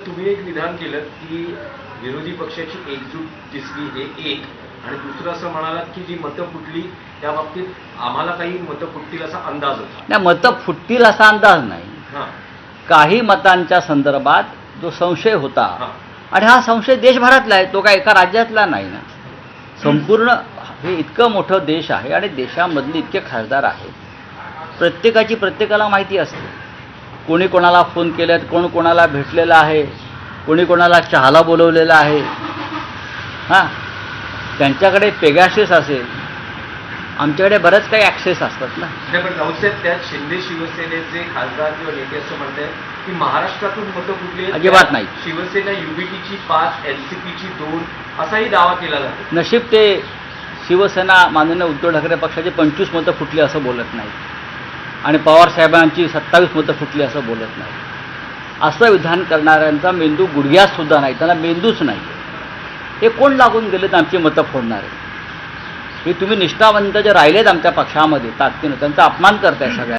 तुम्ही एक विधान केलं की विरोधी पक्षाची एकजूट दिसली हे एक, आणि दुसरं असं म्हणालात की जी मतं फुटली त्या बाबतीत आम्हाला काही मतं फुटतील असा अंदाज होता. नाही, मतं फुटतील असा अंदाज नाही. हां काही मतांच्या संदर्भात जो संशय होता, हां आणि हा संशय देशभरातला आहे, तो काय एका राज्यातला नाही ना. संपूर्ण हे इतकं मोठं देश आहे आणि देशामधले इतके खासदार आहेत, प्रत्येकाची प्रत्येकाला माहिती असते. कोणी कोणाला फोन केलेत, कोण कोणाला भेटलेलं आहे, कोणी कोणाला चहाला बोलवलेलं आहे. हां, त्यांच्याकडे पेगासिस असेल, आमच्याकडे बरंच काही ॲक्सेस असतात ना. नाही, पण राऊतसाहेब त्यात शिंदे शिवसेनेचे खासदार किंवा नेते असं म्हणतात की महाराष्ट्रातून मतं फुटली आहेत. अजिबात नाही. शिवसेना युबीटीची 5, एनसीपीची 2 असाही दावा केला जातो. नशीब ते शिवसेना माननीय उद्धव ठाकरे पक्षाची 25 मतं फुटली असं बोलत नाही, आणि पवारसाहेबांची 27 मतं फुटली असं बोलत नाही. असं विधान करणाऱ्यांचा मेंदू गुडघ्यात सुद्धा नाही, त्यांना मेंदूच नाही. हे कोण लागून गेलेत आमची मतं फोडणारे? हे तुम्ही निष्ठावंत जे राहिलेत आमच्या पक्षामध्ये ताकदीनं, त्यांचा अपमान करताय सगळ्या.